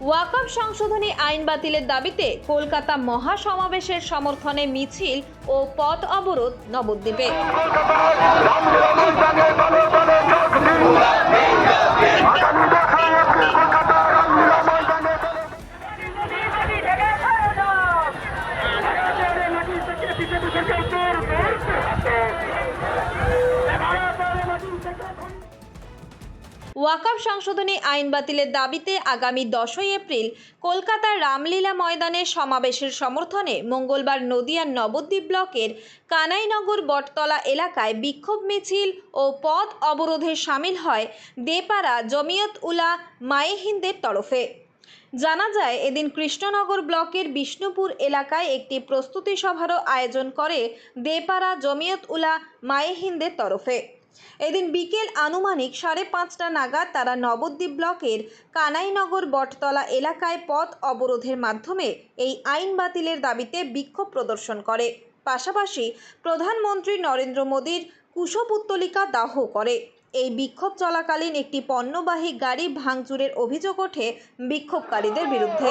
ওয়াকফ সংশোধনী আইন বাতিলের দাবিতে কলকাতা মহাসমাবেশের সমর্থনে মিছিল ও পথ অবরোধ নবদ্বীপে। ওয়াকফ সংশোধনী আইন বাতিলের দাবিতে আগামী 10ই এপ্রিল কলকাতার রামলীলা ময়দানে সমাবেশের সমর্থনে মঙ্গলবার নদিয়ার নবদ্বীপ ব্লকের কানাইনগর বটতলা এলাকায় বিক্ষোভ মিছিল ও পথ অবরোধে সামিল হয় দেপাড়া জমিয়ত উলা মায়ে হিন্দের তরফে। জানা যায়, এদিন কৃষ্ণনগর ব্লকের বিষ্ণুপুর এলাকায় একটি প্রস্তুতি সভারও আয়োজন করে দেপাড়া জমিয়ত উলা মায়ে হিন্দের তরফে। এদিন বিকেল আনুমানিক 5:30 নাগাদ তারা নবদ্বীপ ব্লকের কানাইনগর বটতলা এলাকায় পথ অবরোধের মাধ্যমে এই আইন বাতিলের দাবিতে বিক্ষোভ প্রদর্শন করে। পাশাপাশি প্রধানমন্ত্রী নরেন্দ্র মোদীর কুশপুত্তলিকা দাহ করে। এই বিক্ষোভ চলাকালীন একটি পণ্যবাহী গাড়ি ভাঙচুরের অভিযোগ ওঠে বিক্ষোভকারীদের বিরুদ্ধে।